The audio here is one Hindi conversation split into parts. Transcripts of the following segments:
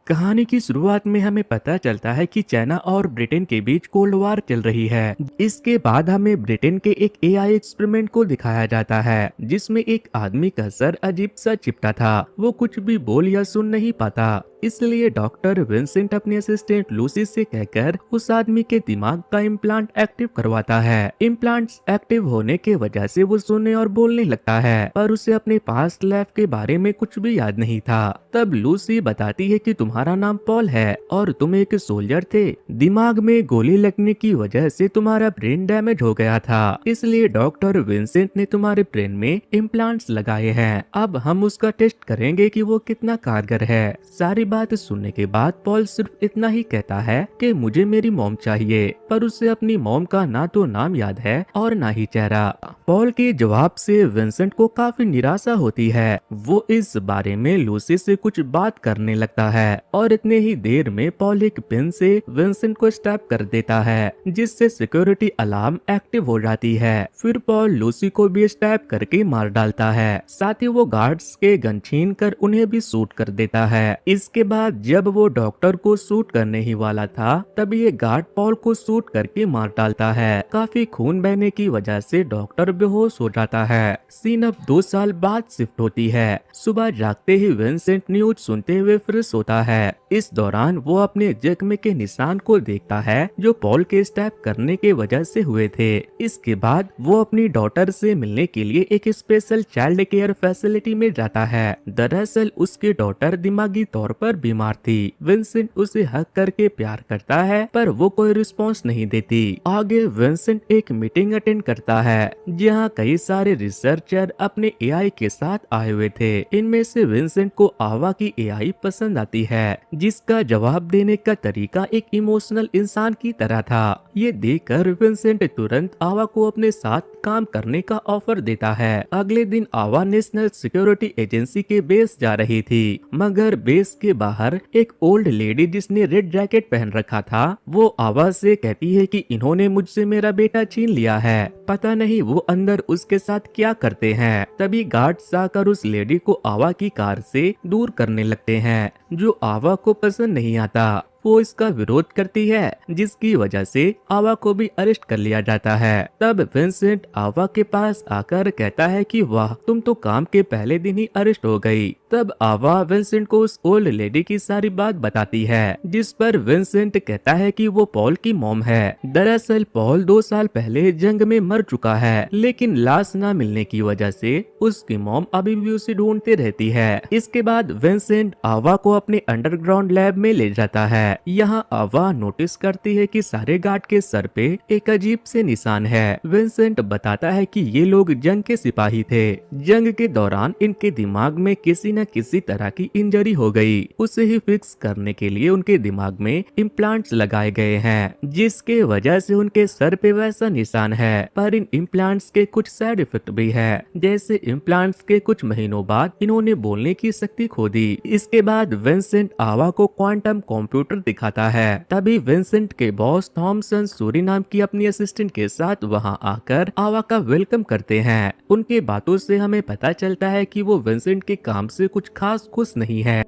कहानी की शुरुआत में हमें पता चलता है कि चाइना और ब्रिटेन के बीच कोल्ड वार चल रही है। इसके बाद हमें ब्रिटेन के एक एआई एक्सपेरिमेंट को दिखाया जाता है जिसमें एक आदमी का सर अजीब सा चिपटा था। वो कुछ भी बोल या सुन नहीं पाता, इसलिए डॉक्टर विंसेंट अपने असिस्टेंट लूसी से कहकर उस आदमी के दिमाग का इम्प्लांट एक्टिव करवाता है। इम्प्लांट्स एक्टिव होने के वजह से वो सुनने और बोलने लगता है, पर उसे अपने पास्ट लाइफ के बारे में कुछ भी याद नहीं था। तब लूसी बताती है कि तुम्हारा नाम पॉल है और तुम एक सोल्जर थे। दिमाग में गोली लगने की वजह से तुम्हारा ब्रेन डैमेज हो गया था, इसलिए डॉक्टर विंसेंट ने तुम्हारे ब्रेन में इम्प्लांट्स लगाए हैं। अब हम उसका टेस्ट करेंगे कि वो कितना कारगर है। सारी बात सुनने के बाद पॉल सिर्फ इतना ही कहता है कि मुझे मेरी मॉम चाहिए, पर उसे अपनी मॉम का ना तो नाम याद है और ना ही चेहरा। पॉल के जवाब से विंसेंट को काफी निराशा होती है। वो इस बारे में लूसी से कुछ बात करने लगता है और इतने ही देर में पॉल एक पेन से विंसेंट को स्टैप कर देता है, जिससे सिक्योरिटी अलार्म एक्टिव हो जाती है। फिर पॉल लूसी को भी स्टैप करके मार डालता है, साथ ही वो गार्ड्स के गन छीन कर उन्हें भी शूट कर देता है। इसके बाद जब वो डॉक्टर को शूट करने ही वाला था, तब ये गार्ड पॉल को शूट करके मार डालता है। काफी खून बहने की वजह से डॉक्टर बेहोश हो जाता है। सीन अब 2 साल बाद शिफ्ट होती है। सुबह जागते ही विंसेंट न्यूज सुनते हुए फ्रेश होता है। इस दौरान वो अपने जख्म के निशान को देखता है जो पॉल के स्टैप करने के वजह से हुए थे। इसके बाद वो अपनी डॉटर से मिलने के लिए एक स्पेशल चाइल्ड केयर फैसिलिटी में जाता है। दरअसल उसकी डॉटर दिमागी तौर पर बीमार थी। विंसेंट उसे हक करके प्यार करता है, पर वो कोई रिस्पॉन्स नहीं देती। आगे विंसेंट एक मीटिंग अटेंड करता है जहाँ कई सारे रिसर्चर अपने एआई के साथ आए हुए थे। इनमें से विंसेंट को आवा की एआई पसंद आती है, जिसका जवाब देने का तरीका एक इमोशनल इंसान की तरह था। ये देखकर विंसेंट तुरंत आवा को अपने साथ काम करने का ऑफर देता है। अगले दिन आवा नेशनल सिक्योरिटी एजेंसी के बेस जा रही थी, मगर बेस के बाहर एक ओल्ड लेडी जिसने रेड जैकेट पहन रखा था, वो आवा से कहती है कि इन्होंने मुझसे मेरा बेटा छीन लिया है। पता नहीं वो अंदर उसके साथ क्या करते हैं। तभी गार्ड्स आकर उस लेडी को आवा की कार से दूर करने लगते हैं, जो आवा को पसंद नहीं आता। वो इसका विरोध करती है, जिसकी वजह से आवा को भी अरेस्ट कर लिया जाता है। तब विंसेंट आवा के पास आकर कहता है कि वाह, तुम तो काम के पहले दिन ही अरेस्ट हो गई। तब आवा विंसेंट को उस ओल्ड लेडी की सारी बात बताती है, जिस पर विंसेंट कहता है कि वो पॉल की मॉम है। दरअसल पॉल 2 साल पहले जंग में मर चुका है, लेकिन लाश न मिलने की वजह से उसकी मॉम अभी भी उसे ढूंढते रहती है। इसके बाद विंसेंट आवा को अपने अंडरग्राउंड लैब में ले जाता है। यहाँ आवा नोटिस करती है कि सारे गार्ड के सर पे एक अजीब से निशान है। विंसेंट बताता है कि ये लोग जंग के सिपाही थे। जंग के दौरान इनके दिमाग में किसी न किसी तरह की इंजरी हो गई। उसे ही फिक्स करने के लिए उनके दिमाग में इम्प्लांट्स लगाए गए हैं, जिसके वजह से उनके सर पे वैसा निशान है। पर इन इम्प्लांट्स के कुछ साइड इफेक्ट भी है, जैसे इम्प्लांट्स के कुछ महीनों बाद इन्होंने बोलने की शक्ति खो दी। इसके बाद विंसेंट आवा को क्वांटम कंप्यूटर दिखाता है। तभी विंसेंट के बॉस थॉमसन सूरीनाम की अपनी असिस्टेंट के साथ वहां आकर आवा का वेलकम करते हैं। उनके बातों से हमें पता चलता है कि वो विंसेंट के काम से कुछ खास खुश नहीं है।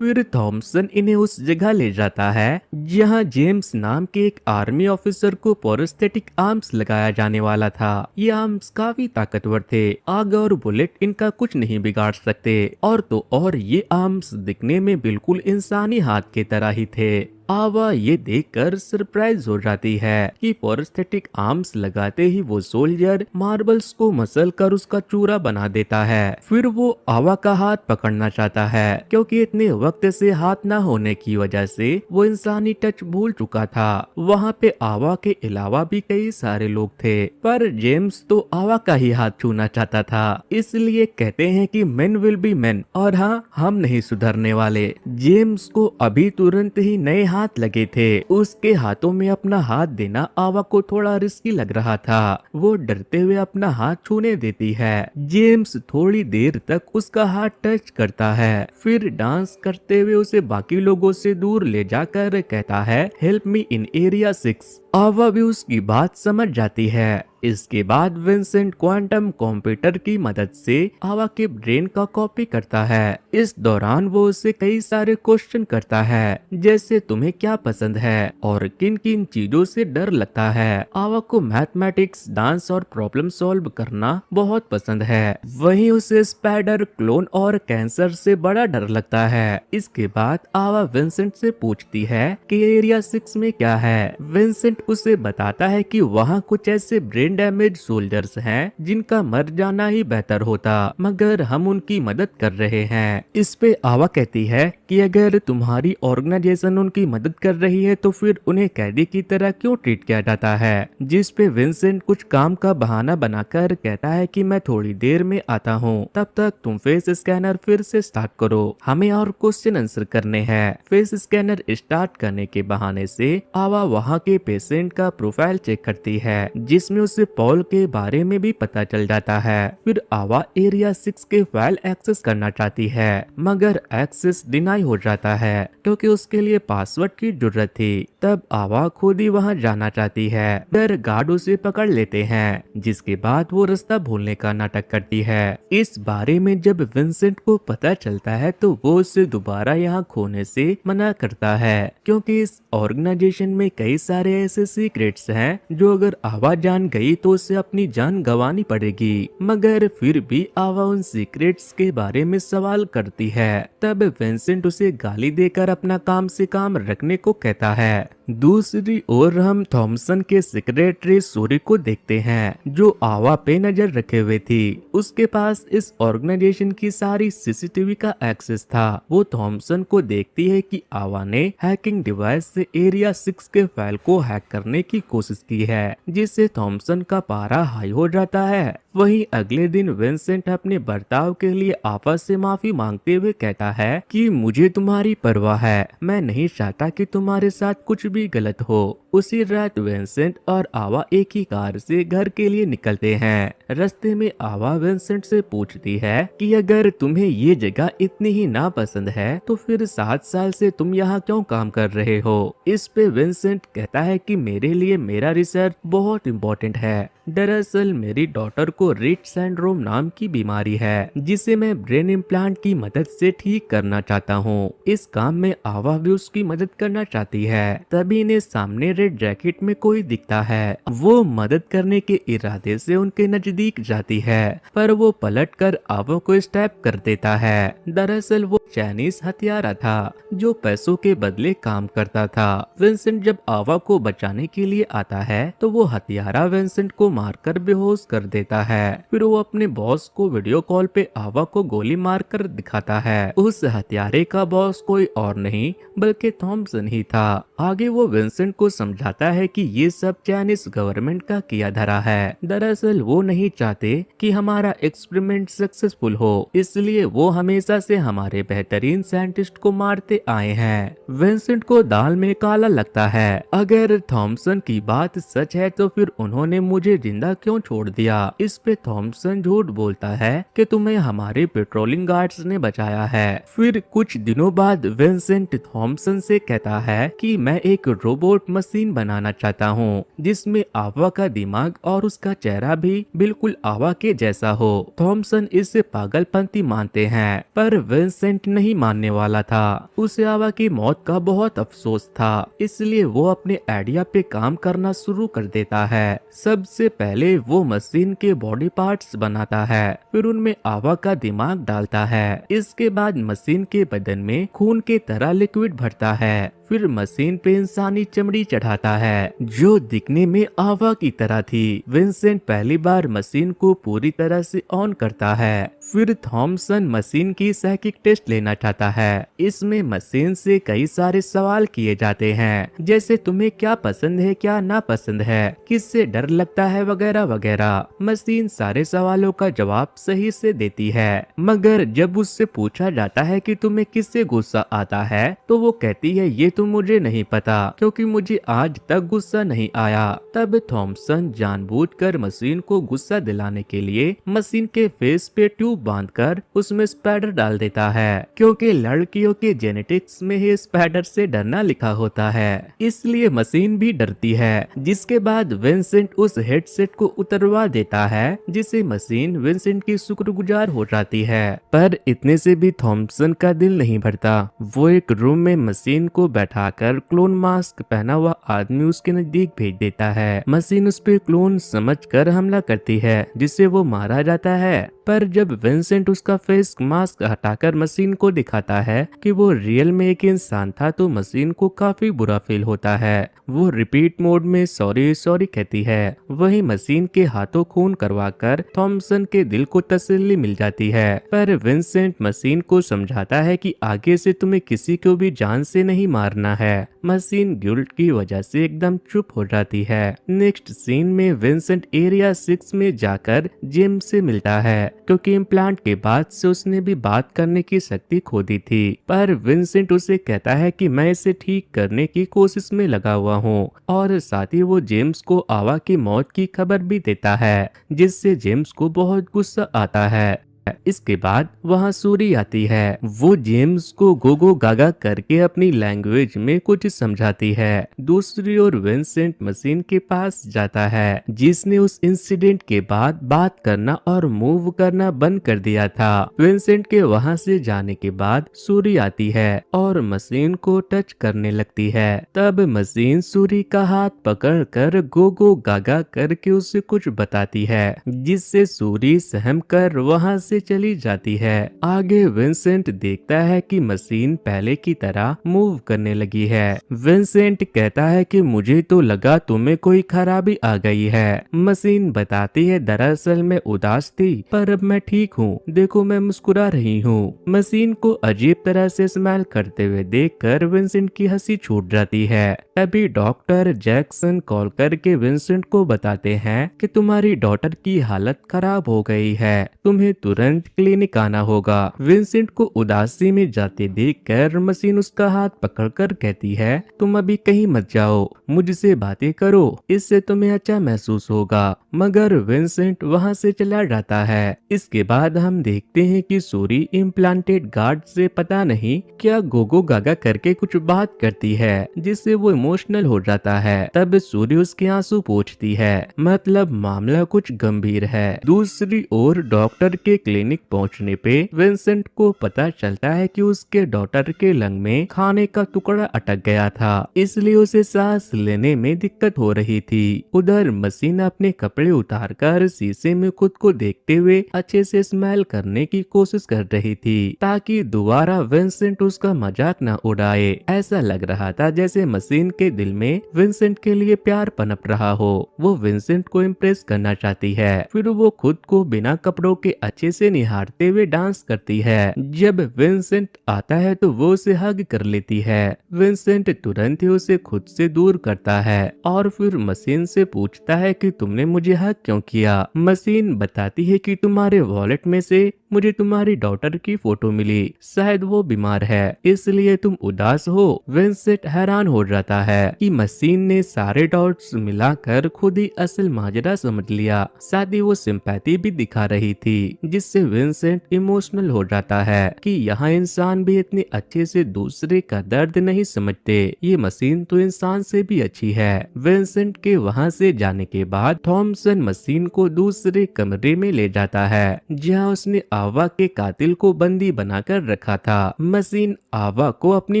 फिर थॉमसन इन्हें उस जगह ले जाता है जहां जेम्स नाम के एक आर्मी ऑफिसर को प्रोस्थेटिक आर्म्स लगाया जाने वाला था। ये आर्म्स काफी ताकतवर थे, आग और बुलेट इनका कुछ नहीं बिगाड़ सकते। और तो और ये आर्म्स दिखने में बिल्कुल इंसानी हाथ के तरह ही थे। आवा ये देखकर सरप्राइज हो जाती है कि प्रोस्थेटिक आर्म्स लगाते ही वो सोल्जर मार्बल्स को मसल कर उसका चूरा बना देता है। फिर वो आवा का हाथ पकड़ना चाहता है, क्योंकि इतने वक्त से हाथ न होने की वजह से वो इंसानी टच भूल चुका था। वहाँ पे आवा के अलावा भी कई सारे लोग थे, पर जेम्स तो आवा का ही हाथ छूना चाहता था। इसलिए कहते हैं कि मेन विल बी मेन, और हाँ, हम नहीं सुधरने वाले। जेम्स को अभी तुरंत ही नए हाथ लगे थे। उसके हाथों में अपना हाथ देना आवा को थोड़ा रिस्की लग रहा था। वो डरते हुए अपना हाथ छूने देती है। जेम्स थोड़ी देर तक उसका हाथ टच करता है, फिर डांस करते हुए उसे बाकी लोगों से दूर ले जाकर कहता है, हेल्प मी इन एरिया 6। आवा भी उसकी बात समझ जाती है इसके बाद विंसेंट क्वांटम कंप्यूटर की मदद से आवा के ब्रेन का कॉपी करता है। इस दौरान वो उससे कई सारे क्वेश्चन करता है, जैसे तुम्हें क्या पसंद है और किन किन चीजों से डर लगता है। आवा को मैथमेटिक्स, डांस और प्रॉब्लम सॉल्व करना बहुत पसंद है। वहीं उसे स्पाइडर, क्लोन और कैंसर से बड़ा डर लगता है। इसके बाद आवा विंसेंट से पूछती है कि एरिया 6 में क्या है। विंसेंट उसे बताता है कि वहाँ कुछ ऐसे ब्रेन डैमेज सोल्जर्स हैं जिनका मर जाना ही बेहतर होता, मगर हम उनकी मदद कर रहे हैं। इस पे आवा कहती है कि अगर तुम्हारी ऑर्गेनाइजेशन उनकी मदद कर रही है तो फिर उन्हें कैदी की तरह क्यों ट्रीट किया जाता है। जिस पे विंसेंट कुछ काम का बहाना बनाकर कहता है कि मैं थोड़ी देर में आता हूँ, तब तक तुम फेस स्कैनर फिर से स्टार्ट करो, हमें और क्वेश्चन आंसर करने हैं। फेस स्कैनर स्टार्ट करने के बहाने से आवा वहाँ के पेशेंट का प्रोफाइल चेक करती है, जिसमें उसे पॉल के बारे में भी पता चल जाता है। फिर आवा एरिया 6 के फाइल एक्सेस करना चाहती है, मगर एक्सेस डिनाई हो जाता है क्योंकि उसके लिए पासवर्ड की जरूरत थी। तब आवा खुद ही वहाँ जाना चाहती है, पर गार्ड उसे पकड़ लेते हैं, जिसके बाद वो रास्ता भूलने का नाटक करती है। इस बारे में जब विंसेंट को पता चलता है तो वो उसे दोबारा यहाँ खोने से मना करता है, क्योंकि इस ऑर्गेनाइजेशन में कई सारे ऐसे सीक्रेट्स हैं जो अगर आवा जान गई तो उसे अपनी जान गंवानी पड़ेगी। मगर फिर भी आवा उन सीक्रेट्स के बारे में सवाल करती है। तब विंसेंट उसे गाली देकर अपना काम से काम रखने को कहता है। दूसरी ओर हम थॉमसन के सेक्रेटरी सूरी को देखते हैं, जो आवा पे नजर रखे हुए थी। उसके पास इस ऑर्गेनाइजेशन की सारी सीसीटीवी का एक्सेस था। वो थॉमसन को देखती है कि आवा ने हैकिंग डिवाइस से एरिया 6 के फाइल को हैक करने की कोशिश की है, जिससे थॉमसन का पारा हाई हो जाता है। वहीं अगले दिन विंसेंट अपने बर्ताव के लिए आवा से माफी मांगते हुए कहता है कि मुझे तुम्हारी परवाह है, मैं नहीं चाहता कि तुम्हारे साथ कुछ भी गलत हो। उसी रात विंसेंट और आवा एक ही कार से घर के लिए निकलते हैं। रास्ते में आवा विंसेंट से पूछती है कि अगर तुम्हें ये जगह इतनी ही नापसंद है तो फिर 7 साल से तुम यहाँ क्यों काम कर रहे हो। इस पे विंसेंट कहता है कि मेरे लिए मेरा रिसर्च बहुत इम्पोर्टेंट है। दरअसल मेरी डॉटर को रिट सिंड्रोम नाम की बीमारी है, जिसे मैं ब्रेन इम्प्लांट की मदद से ठीक करना चाहता हूँ। इस काम में आवा भी उसकी मदद करना चाहती है। तभी इन्हें सामने रेड जैकेट में कोई दिखता है। वो मदद करने के इरादे से उनके नजदीक जाती है, पर वो पलटकर आवा को स्टैप कर देता है। दरअसल वो चाइनीज हथियारा था जो पैसों के बदले काम करता था। विंसेंट जब आवा को बचाने के लिए आता है तो वो हथियारा विंसेंट को मारकर बेहोश कर देता है। फिर वो अपने बॉस को वीडियो कॉल पे आवा को गोली मारकर दिखाता है। उस हथियारे का बॉस कोई और नहीं बल्कि थॉमसन ही था। आगे वो विंसेंट को समझाता है कि ये सब चाइनीज गवर्नमेंट का किया धरा है। दरअसल वो नहीं चाहते कि हमारा एक्सपेरिमेंट सक्सेसफुल हो, इसलिए वो हमेशा से हमारे बेहतरीन साइंटिस्ट को मारते आए हैं। विंसेंट को दाल में काला लगता है। अगर थॉमसन की बात सच है तो फिर उन्होंने मुझे जिंदा क्यों छोड़ दिया। इस पे थॉमसन झूठ बोलता है कि तुम्हें हमारे पेट्रोलिंग गार्ड्स ने बचाया है। फिर कुछ दिनों बाद विंसेंट थॉमसन से कहता है कि मैं एक रोबोट मशीन बनाना चाहता हूँ जिसमें आवा का दिमाग और उसका चेहरा भी बिल्कुल आवा के जैसा हो। थॉमसन इसे पागलपंती मानते हैं, पर विंसेंट नहीं मानने वाला था। उसे आवा की मौत का बहुत अफसोस था, इसलिए वो अपने आइडिया पे काम करना शुरू कर देता है। सबसे पहले वो मशीन के बॉडी पार्ट्स बनाता है, फिर उनमें आवा का दिमाग डालता है। इसके बाद मशीन के बदन में खून के तरह लिक्विड भरता है, फिर मशीन पे इंसानी चमड़ी चढ़ाता है जो दिखने में आवा की तरह थी। विंसेंट पहली बार मशीन को पूरी तरह से ऑन करता है। फिर थॉमसन मशीन की साइकिक टेस्ट लेना चाहता है। इसमें मशीन से कई सारे सवाल किए जाते हैं, जैसे तुम्हें क्या पसंद है, क्या नापसंद है, किससे डर लगता है, वगैरह वगैरह। मशीन सारे सवालों का जवाब सही से देती है, मगर जब उससे पूछा जाता है कि तुम्हें किससे गुस्सा आता है तो वो कहती है ये तो मुझे नहीं पता, क्योंकि मुझे आज तक गुस्सा नहीं आया। तब थॉमसन जानबूझकर मशीन को गुस्सा दिलाने के लिए मशीन के फेस पे ट्यूब बांधकर उसमें स्पाइडर डाल देता है, क्योंकि लड़कियों के जेनेटिक्स में ही स्पाइडर से डरना लिखा होता है, इसलिए मशीन भी डरती है। जिसके बाद विंसेंट उस हेडसेट को उतरवा देता है, जिसे मशीन विंसेंट की शुक्रगुजार हो जाती है। पर इतने से भी थॉमसन का दिल नहीं भरता। वो एक रूम में मशीन को बैठाकर क्लोन मास्क पहना हुआ आदमी उसके नजदीक भेज देता है। मशीन उस पे क्लोन समझकर हमला करती है, जिससे वो मारा जाता है। पर जब विंसेंट उसका फेस मास्क हटाकर मशीन को दिखाता है कि वो रियल में एक इंसान था, तो मशीन को काफी बुरा फील होता है। वो रिपीट मोड में सॉरी सॉरी कहती है। वही मशीन के हाथों खून करवाकर थॉमसन के दिल को तसल्ली मिल जाती है। पर विंसेंट मशीन को समझाता है कि आगे से तुम्हें किसी को भी जान से नहीं मारना है। मशीन गिल्ट की वजह से एकदम चुप हो जाती है। नेक्स्ट सीन में विंसेंट एरिया 6 में जाकर जेम्स से मिलता है, क्योंकि इम्प्लांट के बाद से उसने भी बात करने की शक्ति खो दी थी। पर विंसेंट उसे कहता है कि मैं इसे ठीक करने की कोशिश में लगा हुआ हूँ, और साथ ही वो जेम्स को आवा की मौत की खबर भी देता है, जिससे जेम्स को बहुत गुस्सा आता है। इसके बाद वहाँ सूरी आती है। वो जेम्स को गोगो गागा करके अपनी लैंग्वेज में कुछ समझाती है। दूसरी ओर विंसेंट मशीन के पास जाता है, जिसने उस इंसिडेंट के बाद बात करना और मूव करना बंद कर दिया था। विंसेंट के वहाँ से जाने के बाद सूरी आती है और मशीन को टच करने लगती है। तब मशीन सूरी का हाथ पकड़कर गोगो गागा करके उसे कुछ बताती है, जिससे सूरी सहम कर वहाँ से चली जाती है। आगे विंसेंट देखता है कि मशीन पहले की तरह मूव करने लगी है। विंसेंट कहता है कि मुझे तो लगा तुम्हें कोई खराबी आ गई है। मशीन बताती है दरअसल मैं उदास थी, पर अब मैं ठीक हूँ, देखो मैं मुस्कुरा रही हूँ। मशीन को अजीब तरह से स्माइल करते हुए देखकर विंसेंट की हंसी छूट जाती है। तभी डॉक्टर जैक्सन कॉल करके विंसेंट को बताते हैं कि तुम्हारी डॉटर की हालत खराब हो गई है, तुम्हें तुरंत क्लिनिक आना होगा। विंसेंट को उदासी में जाते देखकर मशीन उसका हाथ पकड़कर कहती है तुम अभी कहीं मत जाओ, मुझसे बातें करो, इससे तुम्हें अच्छा महसूस होगा। मगर विंसेंट वहां से चला जाता है। इसके बाद हम देखते हैं कि सूरी इम्प्लांटेड गार्ड से पता नहीं क्या गोगो गागा करके कुछ बात करती है, जिससे वो इमोशनल हो जाता है। तब सूरी उसके आंसू पोंछती है, मतलब मामला कुछ गंभीर है। दूसरी ओर डॉक्टर के क्लिनिक पहुंचने पे विंसेंट को पता चलता है कि उसके डॉटर के लंग में खाने का टुकड़ा अटक गया था, इसलिए उसे सांस लेने में दिक्कत हो रही थी। उधर मशीन अपने कपड़े उतारकर शीशे में खुद को देखते हुए अच्छे से स्माइल करने की कोशिश कर रही थी, ताकि दोबारा विंसेंट उसका मजाक न उड़ाए। ऐसा लग रहा था जैसे मशीन के दिल में विंसेंट के लिए प्यार पनप रहा हो। वो विंसेंट को इम्प्रेस करना चाहती है। फिर वो खुद को बिना कपड़ों के अच्छे से निहारते हुए डांस करती है। जब विंसेंट आता है तो वो उसे हग कर लेती है। विंसेंट तुरंत ही उसे खुद से दूर करता है और फिर मशीन से पूछता है कि तुमने मुझे हग क्यों किया। मशीन बताती है कि तुम्हारे वॉलेट में से मुझे तुम्हारी डॉटर की फोटो मिली, शायद वो बीमार है इसलिए तुम उदास हो। विंसेंट हैरान हो जाता है कि मशीन ने सारे डॉट्स मिलाकर खुद ही असल माजरा समझ लिया। साथ ही वो सिंपैथी भी दिखा रही थी, जिससे विंसेंट इमोशनल हो जाता है कि यहाँ इंसान भी इतने अच्छे से दूसरे का दर्द नहीं समझते, ये मशीन तो इंसान से भी अच्छी है। विंसेंट के वहाँ से जाने के बाद थॉमसन मशीन को दूसरे कमरे में ले जाता है, जहाँ उसने आवा के कातिल को बंदी बनाकर रखा था। मशीन आवा को अपनी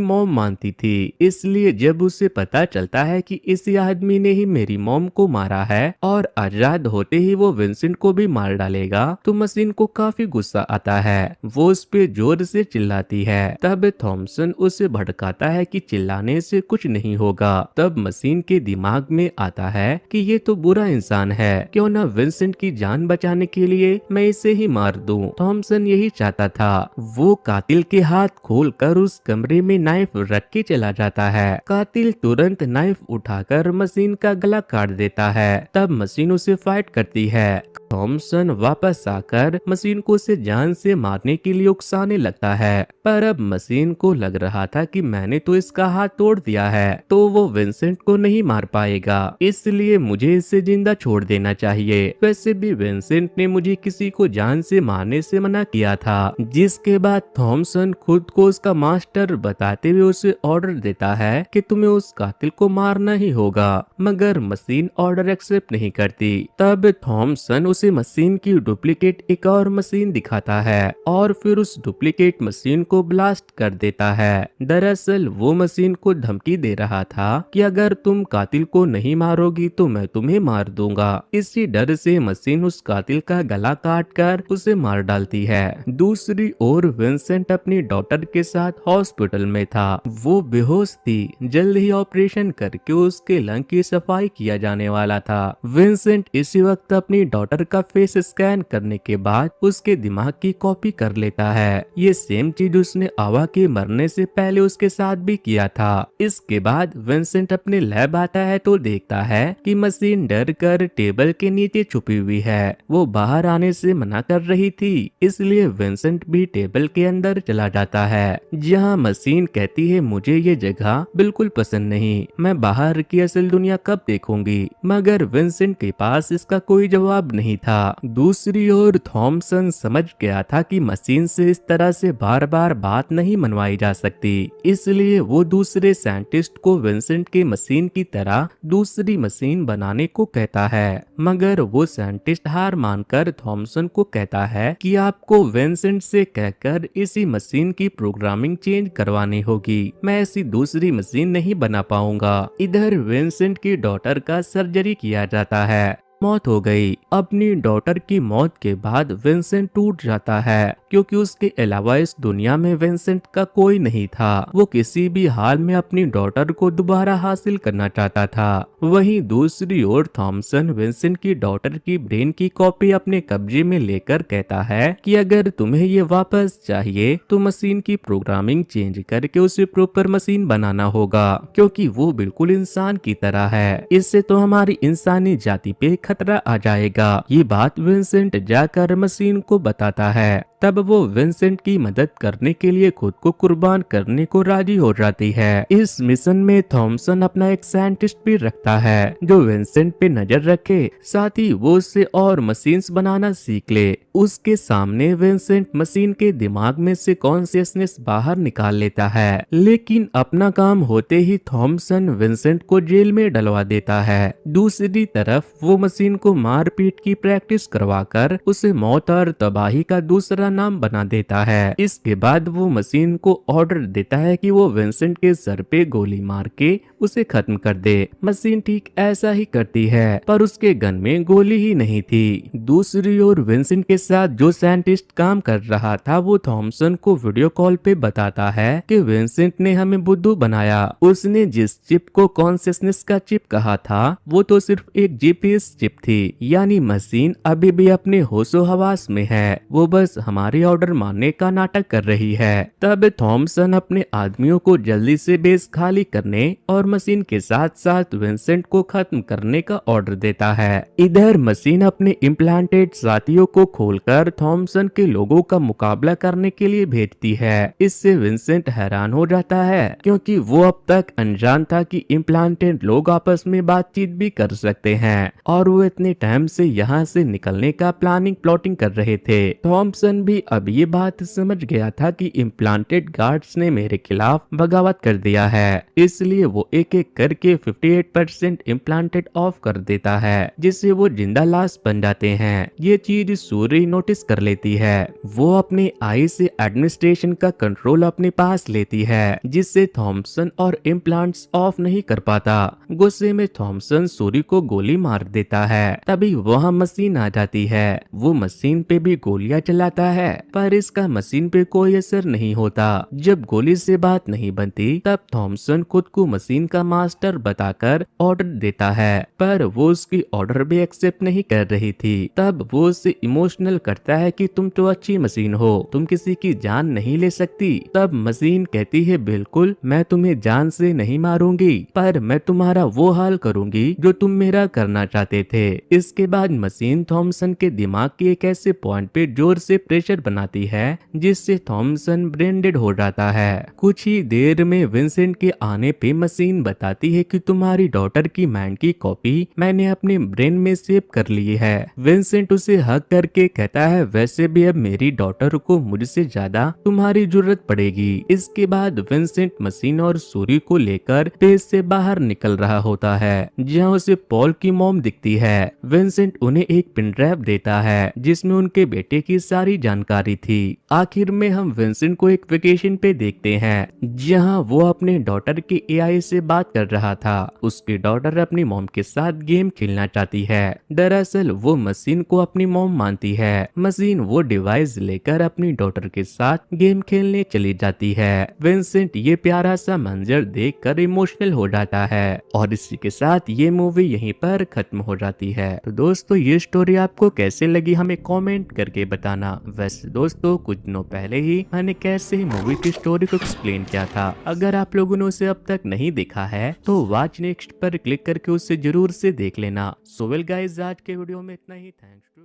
मॉम मानती थी, इसलिए जब उसे पता चलता है कि इसी आदमी ने ही मेरी मॉम को मारा है और आजाद होते ही वो विंसेंट को भी मार डालेगा, तो मशीन को काफी गुस्सा आता है। वो उस पे जोर से चिल्लाती है। तब थॉमसन उसे भड़काता है कि चिल्लाने से कुछ नहीं होगा। तब मशीन के दिमाग में आता है कि ये तो बुरा इंसान है, क्यों ना विंसेंट की जान बचाने के लिए मैं इसे ही मार दूं। थॉमसन यही चाहता था। वो कातिल के हाथ खोलकर उस कमरे में नाइफ रख के चला जाता है। कातिल तुरंत नाइफ उठाकर मशीन का गला काट देता है। तब मशीन उसे फाइट करती है। थॉमसन वापस आकर मशीन को उसे जान से मारने के लिए उकसाने लगता है, पर अब मशीन को लग रहा था कि मैंने तो इसका हाथ तोड़ दिया है तो वो विंसेंट को नहीं मार पाएगा, इसलिए मुझे इसे जिंदा छोड़ देना चाहिए। वैसे भी विंसेंट ने मुझे किसी को जान से मारने से मना किया था। जिसके बाद थॉमसन खुद को उसका मास्टर बताते हुए उसे ऑर्डर देता है कि तुम्हें उस कातिल को मारना ही होगा, मगर मशीन ऑर्डर एक्सेप्ट नहीं करती। तब थॉमसन उसे मशीन की डुप्लीकेट एक और मशीन दिखाता है और फिर उस डुप्लीकेट मशीन को ब्लास्ट कर देता है। दरअसल वो मशीन को धमकी दे रहा था कि अगर तुम कातिल को नहीं मारोगी तो मैं तुम्हें मार दूंगा। इसी डर से मशीन उस कातिल का गला काट कर उसे मार डालती है। दूसरी ओर विंसेंट अपनी डॉटर के साथ हॉस्पिटल में था। वो बेहोश थी। जल्द ही ऑपरेशन करके उसके लंग की सफाई किया जाने वाला था। विंसेंट इसी वक्त अपनी डॉटर का फेस स्कैन करने के बाद उसके दिमाग की कॉपी कर लेता है। ये सेम चीज उसने आवा के मरने से पहले उसके साथ भी किया था। इसके बाद विंसेंट अपने लैब आता है तो देखता है कि मशीन डर कर टेबल के नीचे छुपी हुई है। वो बाहर आने से मना कर रही थी, इसलिए विंसेंट भी टेबल के अंदर चला जाता है, जहाँ मशीन कहती है मुझे ये जगह बिल्कुल पसंद नहीं, मैं बाहर की असल दुनिया कब देखूंगी। मगर विंसेंट के पास इसका कोई जवाब नहीं था। दूसरी ओर थॉमसन समझ गया था कि मशीन से इस तरह से बार बार बात नहीं मनवाई जा सकती, इसलिए वो दूसरे साइंटिस्ट को विंसेंट के मशीन की तरह दूसरी मशीन बनाने को कहता है। मगर वो साइंटिस्ट हार मानकर थॉमसन को कहता है कि आपको विंसेंट से कहकर इसी मशीन की प्रोग्रामिंग चेंज करवानी होगी, मैं ऐसी दूसरी मशीन नहीं बना पाऊंगा। इधर विंसेंट की डॉटर का सर्जरी किया जाता है। मौत हो गई। अपनी डॉटर की मौत के बाद विंसेंट टूट जाता है, क्योंकि उसके अलावा इस दुनिया में विंसेंट का कोई नहीं था। वो किसी भी हाल में अपनी डॉटर को दोबारा हासिल करना चाहता था। वहीं दूसरी ओर थॉमसन विंसेंट की डॉटर की ब्रेन की कॉपी अपने कब्जे में लेकर कहता है कि अगर तुम्हें ये वापस चाहिए तो मशीन की प्रोग्रामिंग चेंज करके उसे प्रॉपर मशीन बनाना होगा, क्योंकि वो बिल्कुल इंसान की तरह है। इससे तो हमारी इंसानी जाति पे खतरा आ जाएगा। ये बात विंसेंट जाकर मशीन को बताता है। तब वो विंसेंट की मदद करने के लिए खुद को कुर्बान करने को राजी हो जाती है। इस मिशन में थॉमसन अपना एक साइंटिस्ट भी रखता है जो विंसेंट पे नजर रखे, साथ ही वो उससे और मशीन्स बनाना सीख ले। उसके सामने विंसेंट मशीन के दिमाग में से कॉन्शियसनेस बाहर निकाल लेता है, लेकिन अपना काम होते ही थॉमसन विंसेंट को जेल में डलवा देता है। दूसरी तरफ वो मशीन को मारपीट की प्रैक्टिस करवाकर उसे मौत और तबाही का दूसरा नाम बना देता है। इसके बाद वो मशीन को ऑर्डर देता है कि वो विंसेंट के सर पे गोली मार के उसे खत्म कर दे। मशीन ठीक ऐसा ही करती है, पर उसके गन में गोली ही नहीं थी। दूसरी ओर विंसेंट के साथ जो साइंटिस्ट काम कर रहा था वो थॉमसन को वीडियो कॉल पे बताता है कि विंसेंट ने हमें बुद्धू बनाया। उसने जिस चिप को कॉन्शियसनेस का चिप कहा था वो तो सिर्फ एक जीपीएस चिप थी, यानी मशीन अभी भी अपने होशो हवास में है, वो बस हमारे ऑर्डर मानने का नाटक कर रही है। तब थॉमसन अपने आदमियों को जल्दी से बेस खाली करने और मशीन के साथ साथ विंसेंट को खत्म करने का ऑर्डर देता है। इधर मशीन अपने इम्प्लांटेड साथियों को खोलकर थॉमसन के लोगों का मुकाबला करने के लिए भेजती है। इससे विंसेंट हैरान हो जाता है, क्योंकि वो अब तक अनजान था कि इम्प्लांटेड लोग आपस में बातचीत भी कर सकते हैं, और वो इतने टाइम से यहाँ से निकलने का प्लॉटिंग कर रहे थे। थॉमसन भी अब ये बात समझ गया था कि इम्प्लांटेड गार्ड्स ने मेरे खिलाफ बगावत कर दिया है, इसलिए वो एक एक करके 58% इम्प्लांटेड ऑफ कर देता है, जिससे वो जिंदा लाश बन जाते हैं। ये चीज सूरी नोटिस कर लेती है। वो अपने आई से एडमिनिस्ट्रेशन का कंट्रोल अपने पास लेती है, जिससे थॉमसन और इम्प्लांट्स ऑफ नहीं कर पाता। गुस्से में थॉमसन सूरी को गोली मार देता है। तभी वहाँ मशीन आ जाती है। वो मशीन पे भी गोलियां चलाता है है, पर इसका मशीन पे कोई असर नहीं होता। जब गोली से बात नहीं बनती तब थॉमसन खुद को मशीन का मास्टर बताकर ऑर्डर देता है, पर वो उसकी ऑर्डर भी एक्सेप्ट नहीं कर रही थी। तब वो उससे इमोशनल करता है कि तुम तो अच्छी मशीन हो, तुम किसी की जान नहीं ले सकती। तब मशीन कहती है बिल्कुल, मैं तुम्हें जान से नहीं मारूंगी, पर मैं तुम्हारा वो हाल करूंगी जो तुम मेरा करना चाहते थे। इसके बाद मशीन थॉमसन के दिमाग के एक ऐसे पॉइंट पे जोर से प्रेशर बनाती है जिससे थॉमसन ब्रेन डेड हो जाता है। कुछ ही देर में विंसेंट के आने पे मशीन बताती है कि तुम्हारी डॉटर की माइंड की कॉपी मैंने अपने ब्रेन में सेव कर ली है। विंसेंट उसे हक करके कहता है वैसे भी अब मेरी डॉटर को मुझसे ज्यादा तुम्हारी जरूरत पड़ेगी। इसके बाद विंसेंट मशीन और सूरी को लेकर पेज से बाहर निकल रहा होता है जहाँ उसे पॉल की मॉम दिखती है। विंसेंट उन्हें एक पिन ड्राइव देता है जिसमें उनके बेटे की सारी जानकारी थी। आखिर में हम विंसेंट को एक वेकेशन पे देखते हैं जहाँ वो अपने डॉटर के एआई से बात कर रहा था। उसकी डॉटर अपनी मॉम के साथ गेम खेलना चाहती है। दरअसल वो मशीन को अपनी मॉम मानती है। मशीन वो डिवाइस लेकर अपनी डॉटर के साथ गेम खेलने चली जाती है। विंसेंट ये प्यारा सा मंजर देखकर इमोशनल हो जाता है और इसी के साथ ये मूवी यहीं पर खत्म हो जाती है। तो दोस्तों ये स्टोरी आपको कैसे लगी हमें कमेंट करके बताना। वैसे दोस्तों कुछ दिनों पहले ही मैंने कैसे ही मूवी की स्टोरी को एक्सप्लेन किया था। अगर आप लोगों ने उसे अब तक नहीं देखा है तो वॉच नेक्स्ट पर क्लिक करके उसे जरूर से देख लेना। सो वेल गाइस आज के वीडियो में इतना ही। Thanks to